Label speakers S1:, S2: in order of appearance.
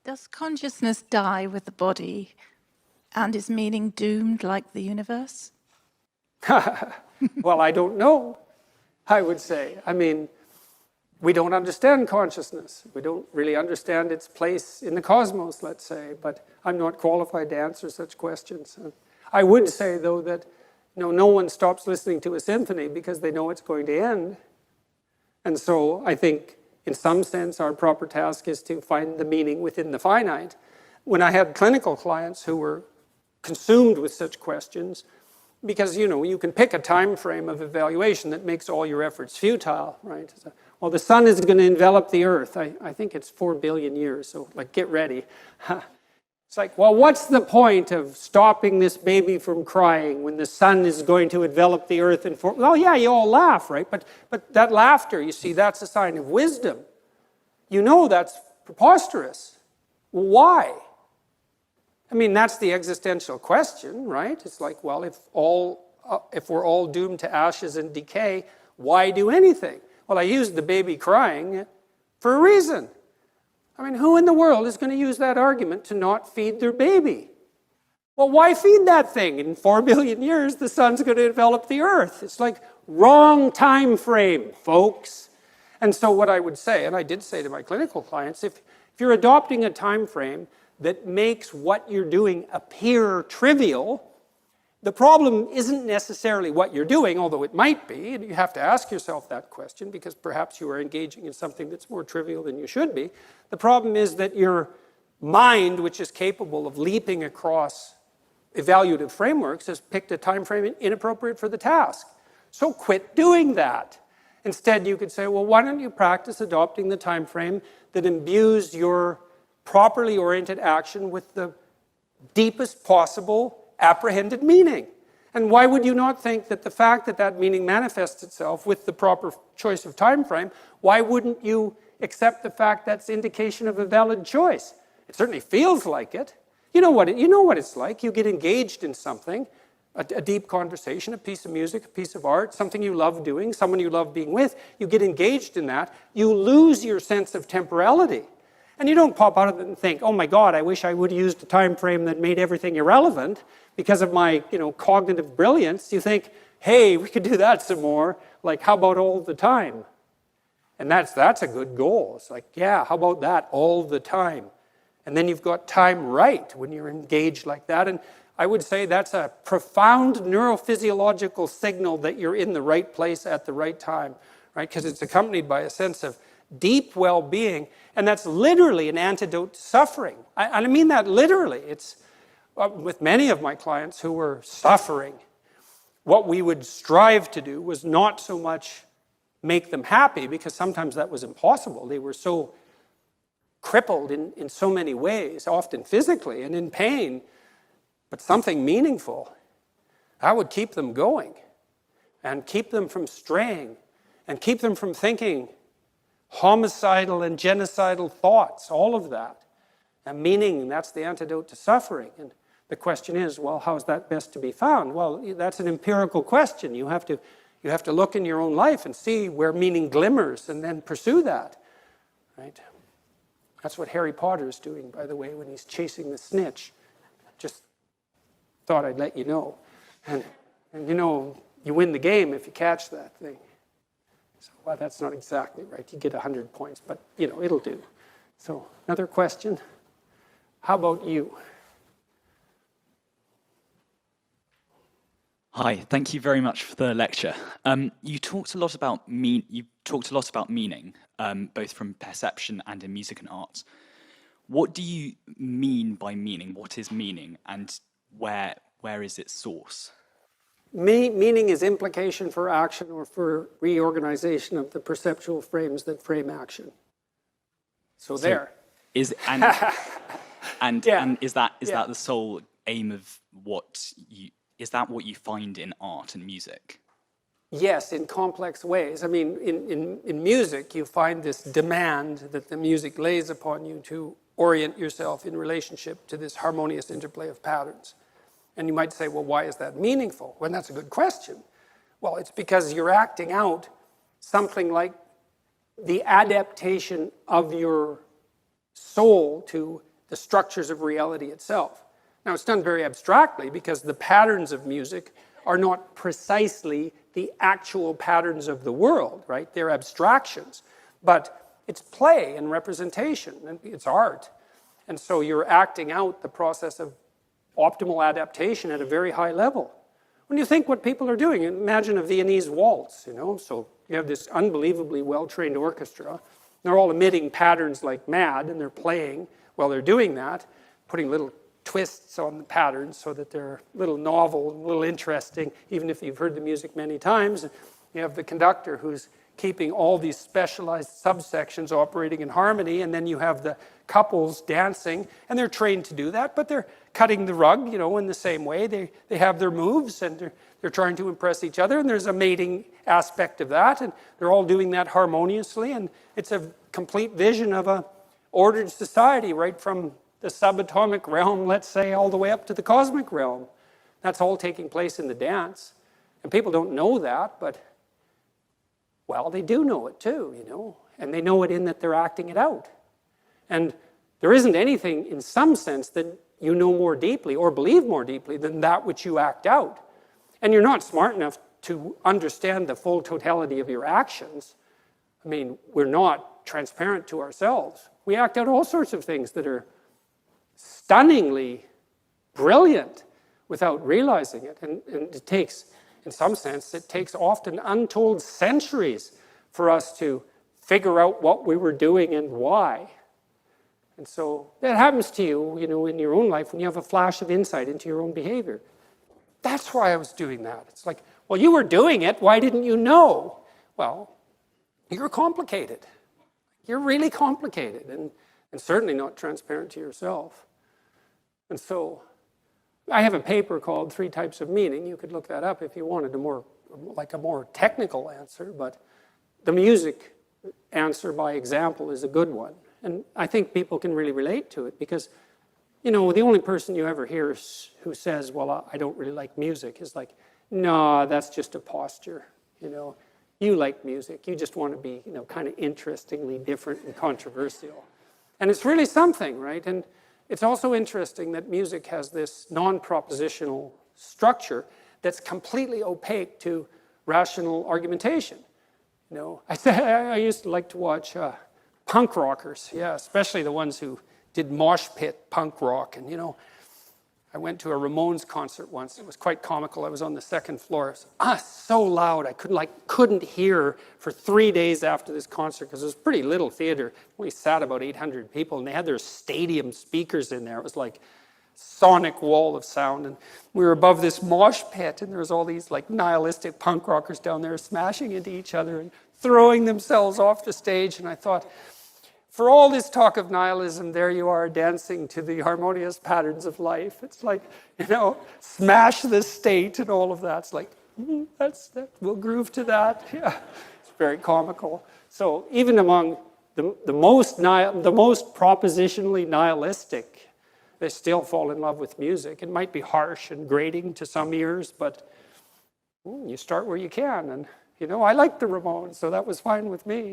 S1: Does consciousness die with the body, and is meaning doomed like the universe?
S2: Well, I don't know, I would say. I mean, we don't understand consciousness. We don't really understand its place in the cosmos, let's say, but I'm not qualified to answer such questions. I would say, though, that no one stops listening to a symphony because they know it's going to end. And so I think, in some sense, our proper task is to find the meaning within the finite. When I had clinical clients who were consumed with such questions, because, you can pick a time frame of evaluation that makes all your efforts futile, right? So, well, the sun is going to envelop the earth. I think it's 4 billion years, so get ready. It's like, well, what's the point of stopping this baby from crying when the sun is going to envelop the earth in 4? Well, yeah, you all laugh, right? But that laughter, you see, that's a sign of wisdom. That's preposterous. Why? I mean, that's the existential question, right? It's like, well, if we're all doomed to ashes and decay, why do anything? Well, I used the baby crying for a reason. I mean, who in the world is going to use that argument to not feed their baby? Well, why feed that thing? In 4 billion years, the sun's going to envelop the earth. It's like, wrong time frame, folks. And so what I would say, and I did say to my clinical clients, if you're adopting a time frame that makes what you're doing appear trivial, the problem isn't necessarily what you're doing, although it might be, and you have to ask yourself that question because perhaps you are engaging in something that's more trivial than you should be. The problem is that your mind, which is capable of leaping across evaluative frameworks, has picked a time frame inappropriate for the task. So quit doing that. Instead, you could say, well, why don't you practice adopting the time frame that imbues your properly oriented action with the deepest possible apprehended meaning? And why would you not think that the fact that that meaning manifests itself with the proper choice of time frame, why wouldn't you accept the fact that's indication of a valid choice? It certainly feels like it. You know what it's like. You get engaged in something, a deep conversation, a piece of music, a piece of art, something you love doing, someone you love being with. You get engaged in that. You lose your sense of temporality. And you don't pop out of it and think, oh my God, I wish I would have used a time frame that made everything irrelevant because of my cognitive brilliance. You think, hey, we could do that some more. Like, how about all the time? And that's a good goal. It's like, yeah, how about that all the time? And then you've got time right when you're engaged like that. And I would say that's a profound neurophysiological signal that you're in the right place at the right time, right? Because it's accompanied by a sense of deep well-being, and that's literally an antidote to suffering. I mean that literally. It's with many of my clients who were suffering, what we would strive to do was not so much make them happy, because sometimes that was impossible. They were so crippled in so many ways, often physically and in pain, but something meaningful. That would keep them going and keep them from straying and keep them from thinking homicidal and genocidal thoughts, all of that. And meaning, that's the antidote to suffering. And the question is, well, how is that best to be found? Well, that's an empirical question. You have to look in your own life and see where meaning glimmers and then pursue that, right? That's what Harry Potter is doing, by the way, when he's chasing the snitch. Just thought I'd let you know. And you win the game if you catch that thing. So, well, that's not exactly right. You get 100 points, but, it'll do. So, another question. How about you?
S3: Hi, thank you very much for the lecture. You talked a lot about meaning, both from perception and in music and art. What do you mean by meaning? What is meaning, and where is its source?
S2: Meaning is implication for action or for reorganization of the perceptual frames that frame action. So there.
S3: Is and is that the sole aim of what you? Is that what you find in art and music?
S2: Yes, in complex ways. I mean, in music, you find this demand that the music lays upon you to orient yourself in relationship to this harmonious interplay of patterns. And you might say, well, why is that meaningful? Well, that's a good question. Well, it's because you're acting out something like the adaptation of your soul to the structures of reality itself. Now, it's done very abstractly because the patterns of music are not precisely the actual patterns of the world, right? They're abstractions. But it's play and representation, and it's art. And so you're acting out the process of optimal adaptation at a very high level. When you think what people are doing, imagine a Viennese waltz, you know? So you have this unbelievably well-trained orchestra. They're all emitting patterns like mad, and they're playing while they're doing that, putting little twists on the patterns so that they're a little novel, a little interesting, even if you've heard the music many times. You have the conductor who's keeping all these specialized subsections operating in harmony, and then you have the couples dancing, and they're trained to do that, but they're cutting the rug, you know, in the same way. They have their moves, and they're trying to impress each other, and there's a mating aspect of that, and they're all doing that harmoniously, and it's a complete vision of a ordered society, right from the subatomic realm, let's say, all the way up to the cosmic realm. That's all taking place in the dance. And people don't know that, but, well, they do know it too, you know. And they know it in that they're acting it out. And there isn't anything, in some sense, that you know more deeply or believe more deeply than that which you act out. And you're not smart enough to understand the full totality of your actions. I mean, we're not transparent to ourselves. We act out all sorts of things that are stunningly brilliant without realizing it. And it takes, in some sense, it takes often untold centuries for us to figure out what we were doing and why. And so that happens to you, you know, in your own life when you have a flash of insight into your own behavior. That's why I was doing that. It's like, well, you were doing it. Why didn't you know? Well, you're complicated. You're really complicated and certainly not transparent to yourself. And so I have a paper called 3 Types of Meaning. You could look that up if you wanted a more technical answer, but the music answer by example is a good one. And I think people can really relate to it because, you know, the only person you ever hear who says, well, I don't really like music is like, no, that's just a posture, you know. You like music. You just want to be, you know, kind of interestingly different and controversial. And it's really something, right? And it's also interesting that music has this non-propositional structure that's completely opaque to rational argumentation. You know, I used to like to watch punk rockers, yeah, especially the ones who did mosh pit punk rock. And, you know, I went to a Ramones concert once. It was quite comical. I was on the 2nd floor. It was so loud. I couldn't hear for 3 days after this concert because it was a pretty little theater. We sat about 800 people, and they had their stadium speakers in there. It was like sonic wall of sound. And we were above this mosh pit, and there was all these like nihilistic punk rockers down there smashing into each other and throwing themselves off the stage. And I thought, for all this talk of nihilism, there you are dancing to the harmonious patterns of life. It's like, you know, smash the state and all of that. It's like, we'll groove to that. Yeah, it's very comical. So even among the most propositionally nihilistic, they still fall in love with music. It might be harsh and grating to some ears, but you start where you can. And, you know, I like the Ramones, so that was fine with me.